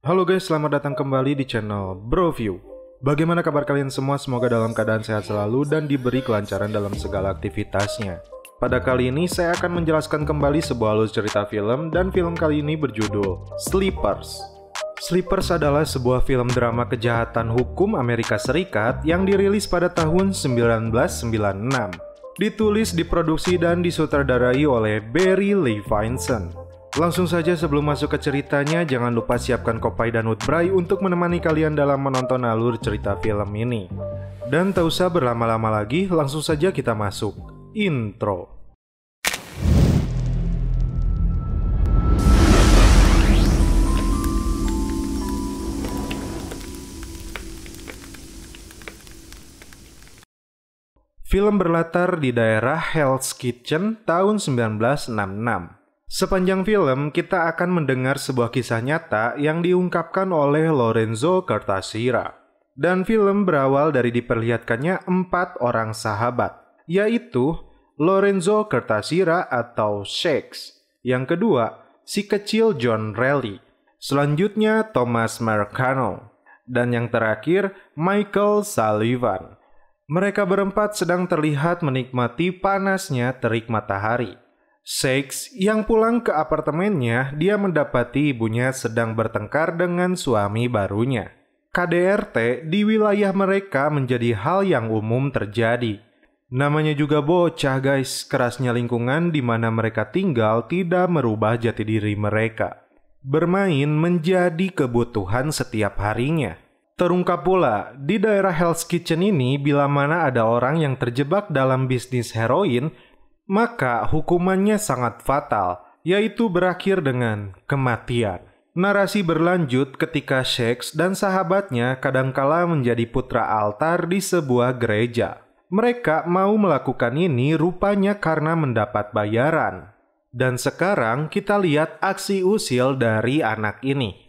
Halo guys, selamat datang kembali di channel BroView. Bagaimana kabar kalian semua? Semoga dalam keadaan sehat selalu dan diberi kelancaran dalam segala aktivitasnya. Pada kali ini saya akan menjelaskan kembali sebuah alur cerita film, dan film kali ini berjudul Sleepers. Sleepers adalah sebuah film drama kejahatan hukum Amerika Serikat yang dirilis pada tahun 1996. Ditulis, diproduksi, dan disutradarai oleh Barry Levinson. Langsung saja sebelum masuk ke ceritanya, jangan lupa siapkan kopi dan woodbray untuk menemani kalian dalam menonton alur cerita film ini. Dan tak usah berlama-lama lagi, langsung saja kita masuk. Intro. Film berlatar di daerah Hell's Kitchen tahun 1966. Sepanjang film, kita akan mendengar sebuah kisah nyata yang diungkapkan oleh Lorenzo Cortazira. Dan film berawal dari diperlihatkannya 4 orang sahabat, yaitu Lorenzo Cortazira atau Shakes. Yang kedua, si kecil John Reilly. Selanjutnya Thomas Marcano. Dan yang terakhir, Michael Sullivan. Mereka berempat sedang terlihat menikmati panasnya terik matahari. Shakes yang pulang ke apartemennya, dia mendapati ibunya sedang bertengkar dengan suami barunya. KDRT di wilayah mereka menjadi hal yang umum terjadi. Namanya juga bocah guys, kerasnya lingkungan di mana mereka tinggal tidak merubah jati diri mereka. Bermain menjadi kebutuhan setiap harinya. Terungkap pula, di daerah Hell's Kitchen ini bila mana ada orang yang terjebak dalam bisnis heroin, maka hukumannya sangat fatal, yaitu berakhir dengan kematian. Narasi berlanjut ketika Shakes dan sahabatnya kadangkala menjadi putra altar di sebuah gereja. Mereka mau melakukan ini rupanya karena mendapat bayaran. Dan sekarang kita lihat aksi usil dari anak ini.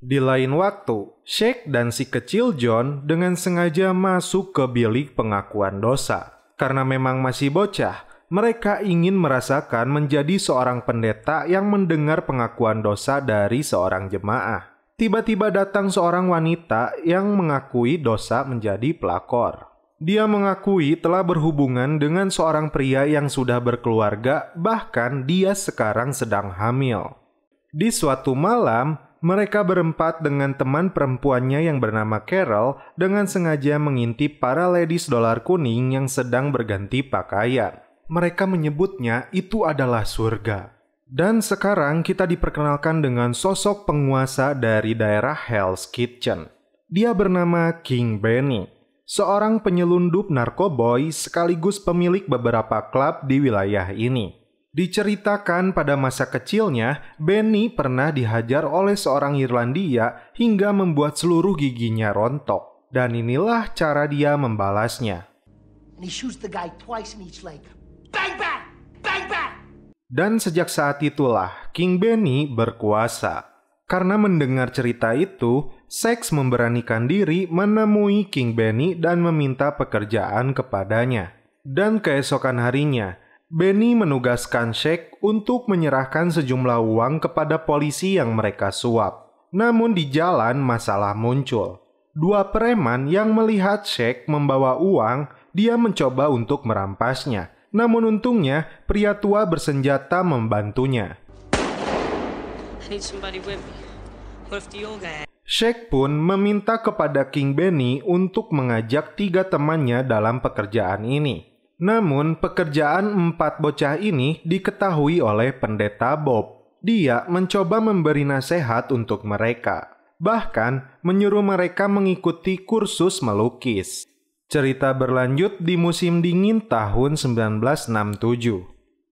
Di lain waktu, Shake dan si kecil John dengan sengaja masuk ke bilik pengakuan dosa. Karena memang masih bocah, mereka ingin merasakan menjadi seorang pendeta yang mendengar pengakuan dosa dari seorang jemaah. Tiba-tiba datang seorang wanita yang mengakui dosa menjadi pelakor. Dia mengakui telah berhubungan dengan seorang pria yang sudah berkeluarga, bahkan dia sekarang sedang hamil. Di suatu malam, mereka berempat dengan teman perempuannya yang bernama Carol dengan sengaja mengintip para ladies dolar kuning yang sedang berganti pakaian. Mereka menyebutnya itu adalah surga. Dan sekarang kita diperkenalkan dengan sosok penguasa dari daerah Hell's Kitchen. Dia bernama King Benny, seorang penyelundup narkoboy sekaligus pemilik beberapa klub di wilayah ini. Diceritakan pada masa kecilnya, Benny pernah dihajar oleh seorang Irlandia hingga membuat seluruh giginya rontok. Dan inilah cara dia membalasnya. Dan sejak saat itulah, King Benny berkuasa. Karena mendengar cerita itu, Shakes memberanikan diri menemui King Benny dan meminta pekerjaan kepadanya. Dan keesokan harinya, Benny menugaskan Shake untuk menyerahkan sejumlah uang kepada polisi yang mereka suap. Namun di jalan masalah muncul. 2 preman yang melihat Shake membawa uang, dia mencoba untuk merampasnya. Namun untungnya pria tua bersenjata membantunya. Shake pun meminta kepada King Benny untuk mengajak 3 temannya dalam pekerjaan ini. Namun, pekerjaan 4 bocah ini diketahui oleh pendeta Bob. Dia mencoba memberi nasihat untuk mereka. Bahkan, menyuruh mereka mengikuti kursus melukis. Cerita berlanjut di musim dingin tahun 1967.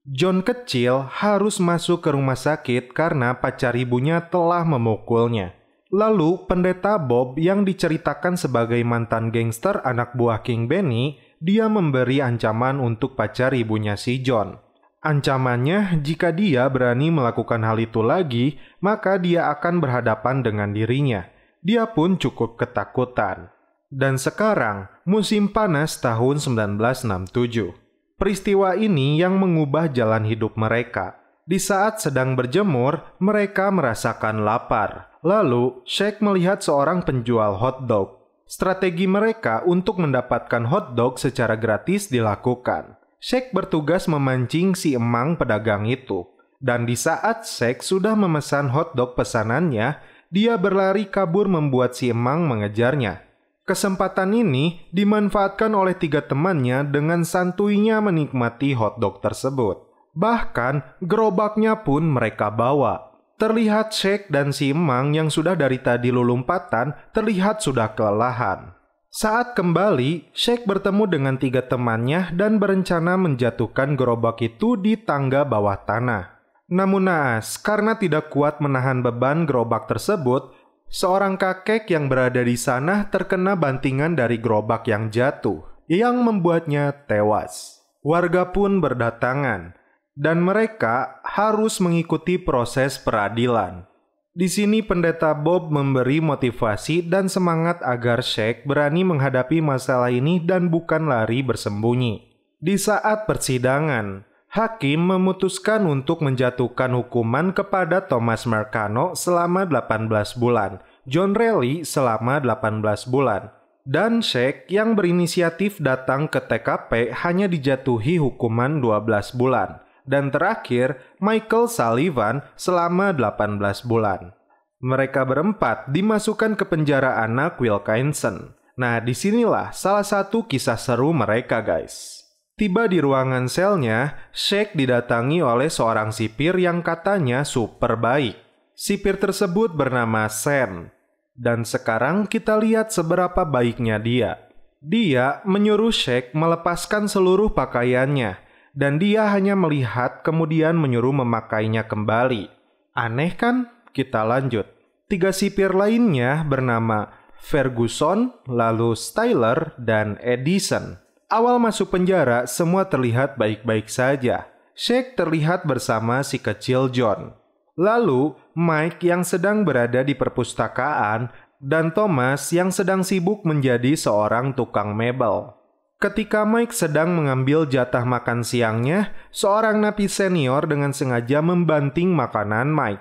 John kecil harus masuk ke rumah sakit karena pacar ibunya telah memukulnya. Lalu, pendeta Bob yang diceritakan sebagai mantan gangster anak buah King Benny, dia memberi ancaman untuk pacar ibunya si John. Ancamannya, jika dia berani melakukan hal itu lagi, maka dia akan berhadapan dengan dirinya. Dia pun cukup ketakutan. Dan sekarang, musim panas tahun 1967. Peristiwa ini yang mengubah jalan hidup mereka. Di saat sedang berjemur, mereka merasakan lapar. Lalu, Shaq melihat seorang penjual hotdog. Strategi mereka untuk mendapatkan hotdog secara gratis dilakukan. Shaq bertugas memancing si emang pedagang itu. Dan di saat Shaq sudah memesan hotdog pesanannya, dia berlari kabur membuat si emang mengejarnya. Kesempatan ini dimanfaatkan oleh 3 temannya dengan santuinya menikmati hotdog tersebut. Bahkan, gerobaknya pun mereka bawa. Terlihat Shaq dan si emang yang sudah dari tadi lulumpatan terlihat sudah kelelahan. Saat kembali, Shaq bertemu dengan 3 temannya dan berencana menjatuhkan gerobak itu di tangga bawah tanah. Namun naas, karena tidak kuat menahan beban gerobak tersebut, seorang kakek yang berada di sana terkena bantingan dari gerobak yang jatuh, yang membuatnya tewas. Warga pun berdatangan, dan mereka harus mengikuti proses peradilan. Di sini pendeta Bob memberi motivasi dan semangat agar Shaq berani menghadapi masalah ini dan bukan lari bersembunyi. Di saat persidangan, hakim memutuskan untuk menjatuhkan hukuman kepada Thomas Marcano selama 18 bulan, John Reilly selama 18 bulan, dan Shaq yang berinisiatif datang ke TKP hanya dijatuhi hukuman 12 bulan. Dan terakhir, Michael Sullivan selama 18 bulan. Mereka berempat dimasukkan ke penjara anak Wilkinson. Nah, disinilah salah satu kisah seru mereka, guys. Tiba di ruangan selnya, Shaq didatangi oleh seorang sipir yang katanya super baik. Sipir tersebut bernama Sen. Dan sekarang kita lihat seberapa baiknya dia. Dia menyuruh Shaq melepaskan seluruh pakaiannya. Dan dia hanya melihat kemudian menyuruh memakainya kembali. Aneh kan? Kita lanjut. 3 sipir lainnya bernama Ferguson, lalu Styler, dan Edison. Awal masuk penjara, semua terlihat baik-baik saja. Shaq terlihat bersama si kecil John. Lalu, Mike yang sedang berada di perpustakaan, dan Thomas yang sedang sibuk menjadi seorang tukang mebel. Ketika Mike sedang mengambil jatah makan siangnya, seorang napi senior dengan sengaja membanting makanan Mike.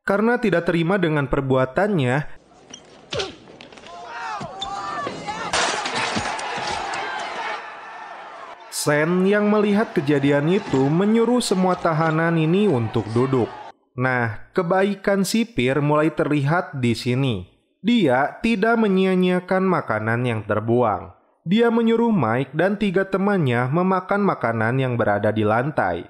Karena tidak terima dengan perbuatannya, Sen yang melihat kejadian itu menyuruh semua tahanan ini untuk duduk. Nah, kebaikan sipir mulai terlihat di sini. Dia tidak menyia-nyiakan makanan yang terbuang. Dia menyuruh Mike dan 3 temannya memakan makanan yang berada di lantai.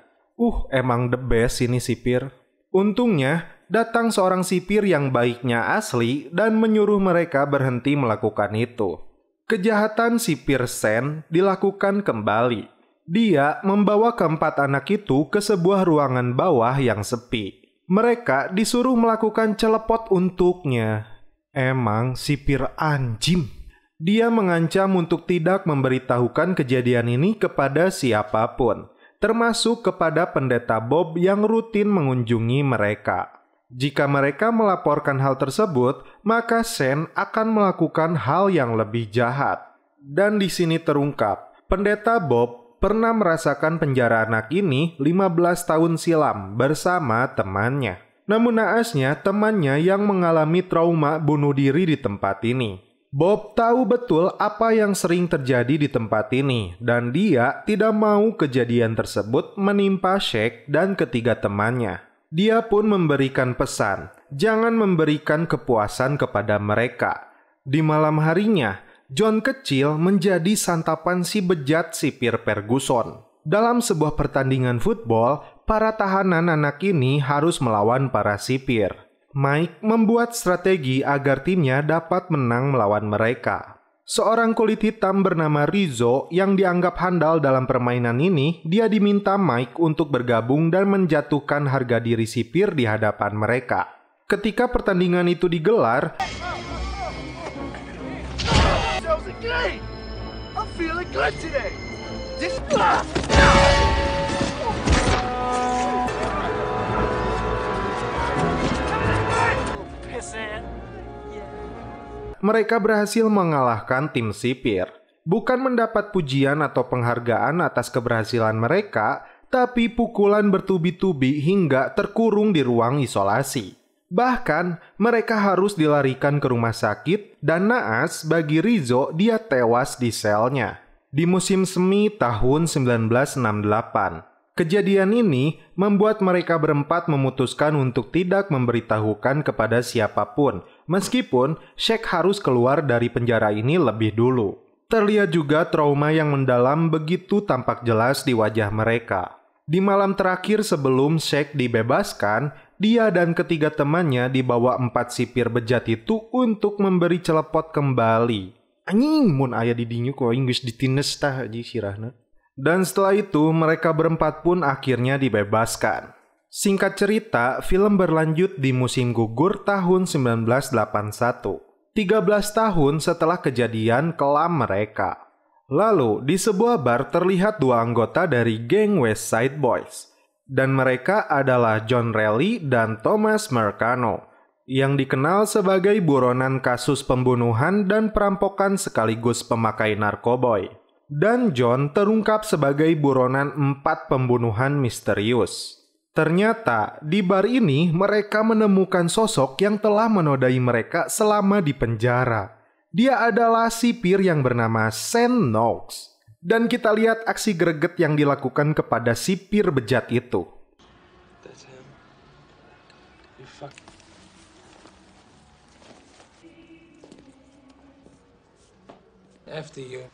Emang the best ini sipir. Untungnya, datang seorang sipir yang baiknya asli dan menyuruh mereka berhenti melakukan itu. Kejahatan sipir Sen dilakukan kembali. Dia membawa keempat anak itu ke sebuah ruangan bawah yang sepi. Mereka disuruh melakukan celepot untuknya. Emang sipir anjing. Dia mengancam untuk tidak memberitahukan kejadian ini kepada siapapun, termasuk kepada pendeta Bob yang rutin mengunjungi mereka. Jika mereka melaporkan hal tersebut, maka Sen akan melakukan hal yang lebih jahat. Dan di sini terungkap, pendeta Bob pernah merasakan penjara anak ini 15 tahun silam bersama temannya. Namun naasnya, temannya yang mengalami trauma bunuh diri di tempat ini. Bob tahu betul apa yang sering terjadi di tempat ini, dan dia tidak mau kejadian tersebut menimpa Shaq dan ketiga temannya. Dia pun memberikan pesan, jangan memberikan kepuasan kepada mereka. Di malam harinya, John kecil menjadi santapan si bejat sipir Ferguson. Dalam sebuah pertandingan football, para tahanan anak ini harus melawan para sipir. Mike membuat strategi agar timnya dapat menang melawan mereka. Seorang kulit hitam bernama Rizzo yang dianggap handal dalam permainan ini, dia diminta Mike untuk bergabung dan menjatuhkan harga diri sipir di hadapan mereka. Ketika pertandingan itu digelar, mereka berhasil mengalahkan tim sipir. bukan mendapat pujian atau penghargaan atas keberhasilan mereka, tapi pukulan bertubi-tubi hingga terkurung di ruang isolasi. Bahkan, mereka harus dilarikan ke rumah sakit dan naas bagi Rizzo dia tewas di selnya. Di musim semi tahun 1968. Kejadian ini membuat mereka berempat memutuskan untuk tidak memberitahukan kepada siapapun, meskipun Shaq harus keluar dari penjara ini lebih dulu. Terlihat juga trauma yang mendalam begitu tampak jelas di wajah mereka. Di malam terakhir sebelum Shaq dibebaskan, dia dan ketiga temannya dibawa 4 sipir bejat itu untuk memberi celepot kembali. Anjing, mun aya di dinyu kok geus ditines tah aja sirahna. Dan setelah itu, mereka berempat pun akhirnya dibebaskan. Singkat cerita, film berlanjut di musim gugur tahun 1981. 13 tahun setelah kejadian kelam mereka. Lalu, di sebuah bar terlihat 2 anggota dari geng West Side Boys. Dan mereka adalah John Reilly dan Thomas Marcano, yang dikenal sebagai buronan kasus pembunuhan dan perampokan sekaligus pemakai narkoboy. Dan John terungkap sebagai buronan 4 pembunuhan misterius. Ternyata di bar ini mereka menemukan sosok yang telah menodai mereka selama di penjara. Dia adalah sipir yang bernama Sam Knox. Dan kita lihat aksi greget yang dilakukan kepada sipir bejat itu. That's him. You fuck. After you.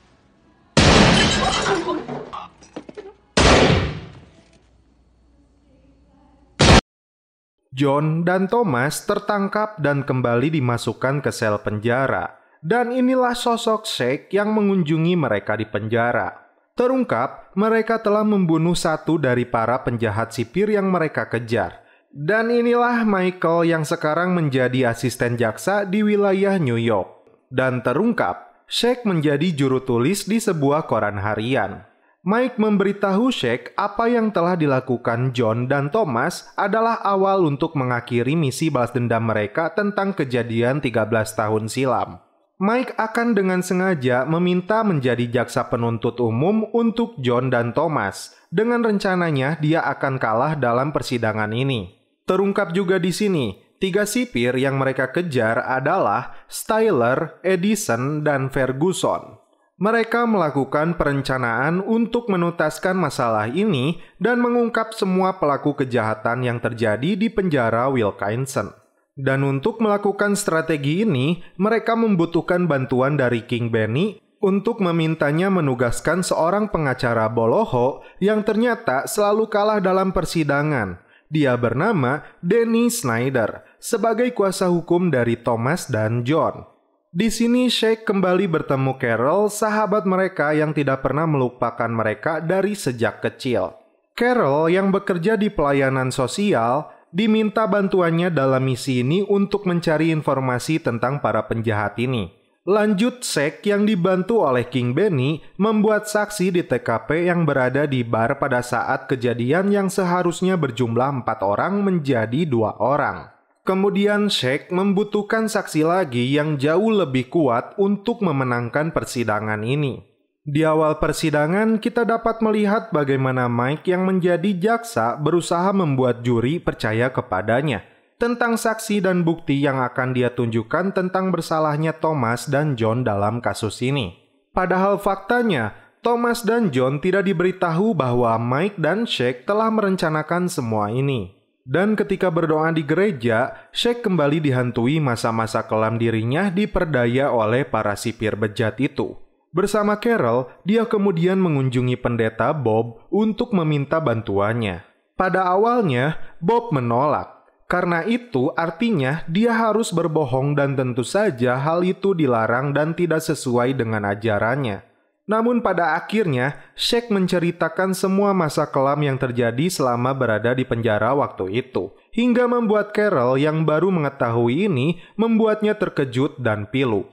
John dan Thomas tertangkap dan kembali dimasukkan ke sel penjara. Dan inilah sosok Shaq yang mengunjungi mereka di penjara. Terungkap, mereka telah membunuh 1 dari para penjahat sipir yang mereka kejar. Dan inilah Michael yang sekarang menjadi asisten jaksa di wilayah New York. Dan terungkap, Shaq menjadi juru tulis di sebuah koran harian. Mike memberitahu Shaq apa yang telah dilakukan John dan Thomas adalah awal untuk mengakhiri misi balas dendam mereka tentang kejadian 13 tahun silam. Mike akan dengan sengaja meminta menjadi jaksa penuntut umum untuk John dan Thomas. Dengan rencananya dia akan kalah dalam persidangan ini. Terungkap juga di sini, 3 sipir yang mereka kejar adalah Styler, Edison, dan Ferguson. Mereka melakukan perencanaan untuk menuntaskan masalah ini dan mengungkap semua pelaku kejahatan yang terjadi di penjara Wilkinson. Dan untuk melakukan strategi ini, mereka membutuhkan bantuan dari King Benny untuk memintanya menugaskan seorang pengacara boloho yang ternyata selalu kalah dalam persidangan. Dia bernama Danny Snyder sebagai kuasa hukum dari Thomas dan John. Di sini Shaq kembali bertemu Carol, sahabat mereka yang tidak pernah melupakan mereka dari sejak kecil. Carol yang bekerja di pelayanan sosial diminta bantuannya dalam misi ini untuk mencari informasi tentang para penjahat ini. Lanjut, Shaq yang dibantu oleh King Benny membuat saksi di TKP yang berada di bar pada saat kejadian yang seharusnya berjumlah 4 orang menjadi 2 orang. Kemudian Shaq membutuhkan saksi lagi yang jauh lebih kuat untuk memenangkan persidangan ini. Di awal persidangan, kita dapat melihat bagaimana Mike yang menjadi jaksa berusaha membuat juri percaya kepadanya tentang saksi dan bukti yang akan dia tunjukkan tentang bersalahnya Thomas dan John dalam kasus ini. Padahal faktanya, Thomas dan John tidak diberitahu bahwa Mike dan Shaq telah merencanakan semua ini. Dan ketika berdoa di gereja, Shaq kembali dihantui masa-masa kelam dirinya diperdaya oleh para sipir bejat itu. Bersama Carol, dia kemudian mengunjungi pendeta Bob untuk meminta bantuannya. Pada awalnya, Bob menolak. Karena itu artinya dia harus berbohong dan tentu saja hal itu dilarang dan tidak sesuai dengan ajarannya. Namun pada akhirnya, Shaq menceritakan semua masa kelam yang terjadi selama berada di penjara waktu itu. Hingga membuat Carol yang baru mengetahui ini membuatnya terkejut dan pilu.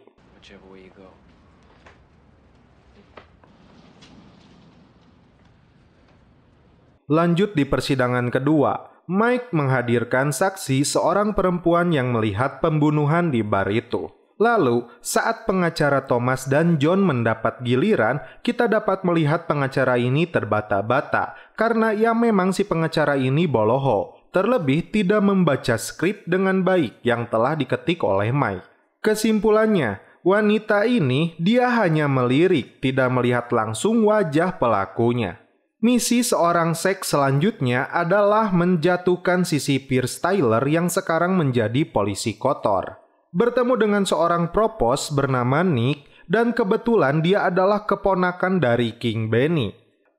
Lanjut di persidangan kedua, Mike menghadirkan saksi seorang perempuan yang melihat pembunuhan di bar itu. Lalu, saat pengacara Thomas dan John mendapat giliran, kita dapat melihat pengacara ini terbata-bata karena ya memang si pengacara ini boloho, terlebih tidak membaca skrip dengan baik yang telah diketik oleh Mike. Kesimpulannya, wanita ini dia hanya melirik, tidak melihat langsung wajah pelakunya. Misi seorang seks selanjutnya adalah menjatuhkan si sipir Styler yang sekarang menjadi polisi kotor. Bertemu dengan seorang propos bernama Nick, dan kebetulan dia adalah keponakan dari King Benny.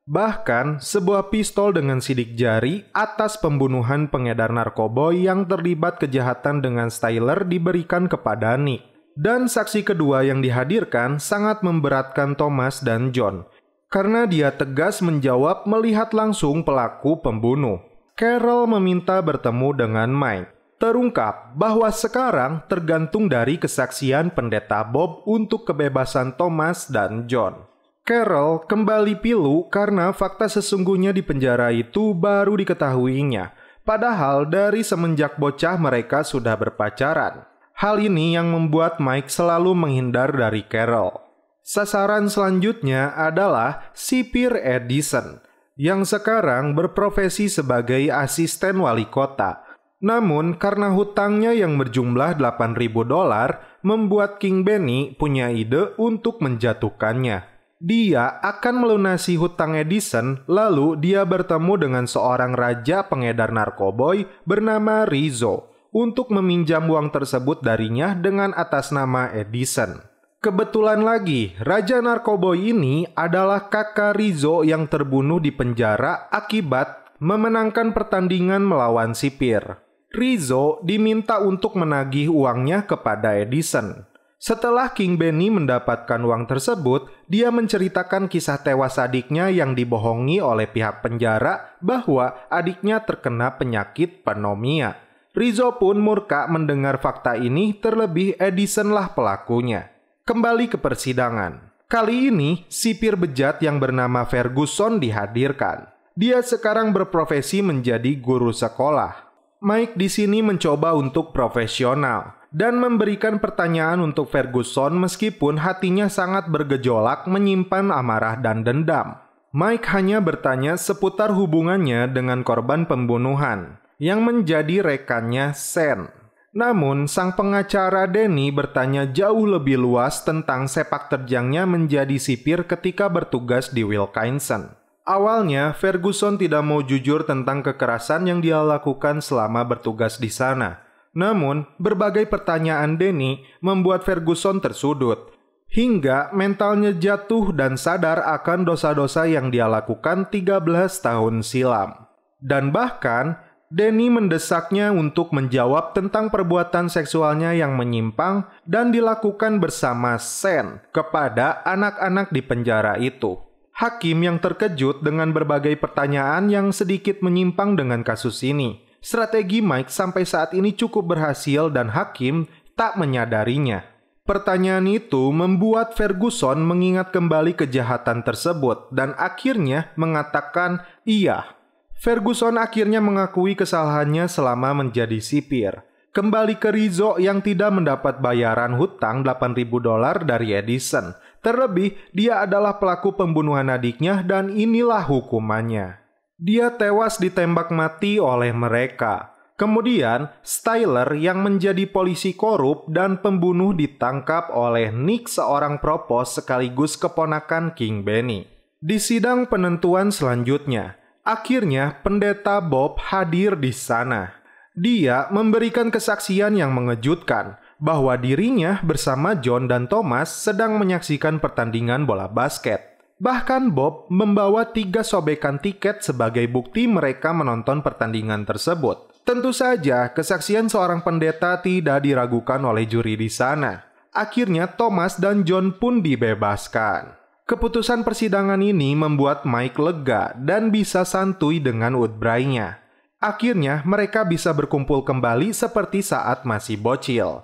Bahkan, sebuah pistol dengan sidik jari atas pembunuhan pengedar narkoba yang terlibat kejahatan dengan Styler diberikan kepada Nick. Dan saksi kedua yang dihadirkan sangat memberatkan Thomas dan John, karena dia tegas menjawab melihat langsung pelaku pembunuh. Carol meminta bertemu dengan Mike. Terungkap bahwa sekarang tergantung dari kesaksian pendeta Bob untuk kebebasan Thomas dan John. Carol kembali pilu karena fakta sesungguhnya di penjara itu baru diketahuinya, padahal dari semenjak bocah mereka sudah berpacaran. Hal ini yang membuat Mike selalu menghindar dari Carol. Sasaran selanjutnya adalah sipir Edison, yang sekarang berprofesi sebagai asisten wali kota. Namun, karena hutangnya yang berjumlah $8.000, membuat King Benny punya ide untuk menjatuhkannya. Dia akan melunasi hutang Edison, lalu dia bertemu dengan seorang raja pengedar narkoboy bernama Rizzo untuk meminjam uang tersebut darinya dengan atas nama Edison. Kebetulan lagi, raja narkoboy ini adalah kakak Rizzo yang terbunuh di penjara akibat memenangkan pertandingan melawan sipir. Rizzo diminta untuk menagih uangnya kepada Edison. Setelah King Benny mendapatkan uang tersebut, dia menceritakan kisah tewas adiknya yang dibohongi oleh pihak penjara bahwa adiknya terkena penyakit pneumonia. Rizzo pun murka mendengar fakta ini, terlebih Edisonlah pelakunya. Kembali ke persidangan. Kali ini, sipir bejat yang bernama Ferguson dihadirkan. Dia sekarang berprofesi menjadi guru sekolah. Mike di sini mencoba untuk profesional dan memberikan pertanyaan untuk Ferguson meskipun hatinya sangat bergejolak menyimpan amarah dan dendam. Mike hanya bertanya seputar hubungannya dengan korban pembunuhan yang menjadi rekannya Sen. Namun, sang pengacara Danny bertanya jauh lebih luas tentang sepak terjangnya menjadi sipir ketika bertugas di Wilkinson. Awalnya, Ferguson tidak mau jujur tentang kekerasan yang dia lakukan selama bertugas di sana. Namun, berbagai pertanyaan Danny membuat Ferguson tersudut, hingga mentalnya jatuh dan sadar akan dosa-dosa yang dia lakukan 13 tahun silam. Dan bahkan, Danny mendesaknya untuk menjawab tentang perbuatan seksualnya yang menyimpang dan dilakukan bersama Sen kepada anak-anak di penjara itu. Hakim yang terkejut dengan berbagai pertanyaan yang sedikit menyimpang dengan kasus ini. Strategi Mike sampai saat ini cukup berhasil dan hakim tak menyadarinya. Pertanyaan itu membuat Ferguson mengingat kembali kejahatan tersebut dan akhirnya mengatakan iya. Ferguson akhirnya mengakui kesalahannya selama menjadi sipir. Kembali ke Rizzo yang tidak mendapat bayaran hutang $8.000 dari Edison. Terlebih, dia adalah pelaku pembunuhan adiknya dan inilah hukumannya. Dia tewas ditembak mati oleh mereka. Kemudian, Styler yang menjadi polisi korup dan pembunuh ditangkap oleh Nick, seorang propos sekaligus keponakan King Benny. Di sidang penentuan selanjutnya, akhirnya pendeta Bob hadir di sana. Dia memberikan kesaksian yang mengejutkan bahwa dirinya bersama John dan Thomas sedang menyaksikan pertandingan bola basket. Bahkan Bob membawa 3 sobekan tiket sebagai bukti mereka menonton pertandingan tersebut. Tentu saja, kesaksian seorang pendeta tidak diragukan oleh juri di sana. Akhirnya Thomas dan John pun dibebaskan. Keputusan persidangan ini membuat Mike lega dan bisa santuy dengan Woodbury-nya. Akhirnya mereka bisa berkumpul kembali seperti saat masih bocil.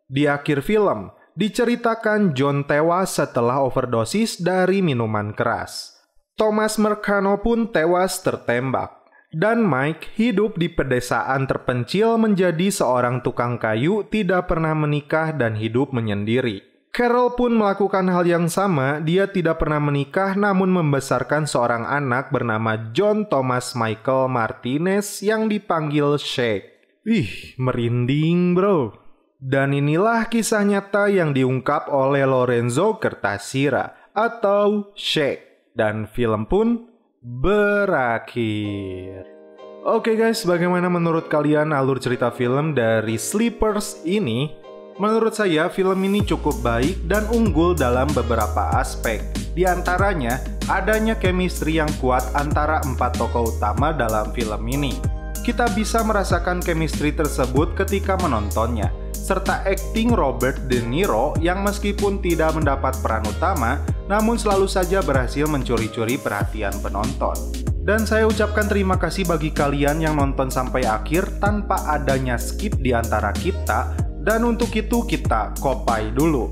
Di akhir film, diceritakan John tewas setelah overdosis dari minuman keras. Thomas Mercano pun tewas tertembak. Dan Mike hidup di pedesaan terpencil menjadi seorang tukang kayu, tidak pernah menikah dan hidup menyendiri. Carol pun melakukan hal yang sama, dia tidak pernah menikah namun membesarkan seorang anak bernama John Thomas Michael Martinez yang dipanggil Shake. Merinding bro. Dan inilah kisah nyata yang diungkap oleh Lorenzo Kertasira atau Shake. Dan film pun berakhir. Oke guys, bagaimana menurut kalian alur cerita film dari Sleepers ini? Menurut saya, film ini cukup baik dan unggul dalam beberapa aspek. Di antaranya, adanya chemistry yang kuat antara 4 tokoh utama dalam film ini. Kita bisa merasakan chemistry tersebut ketika menontonnya, serta akting Robert De Niro yang meskipun tidak mendapat peran utama, namun selalu saja berhasil mencuri-curi perhatian penonton. Dan saya ucapkan terima kasih bagi kalian yang nonton sampai akhir tanpa adanya skip di antara kita. Dan untuk itu kita kopai dulu.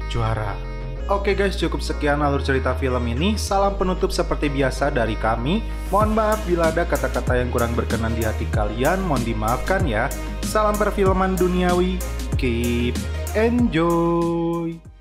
Juara. Oke guys, cukup sekian alur cerita film ini. Salam penutup seperti biasa dari kami. Mohon maaf bila ada kata-kata yang kurang berkenan di hati kalian. Mohon dimaafkan ya. Salam perfilman duniawi. Keep enjoy.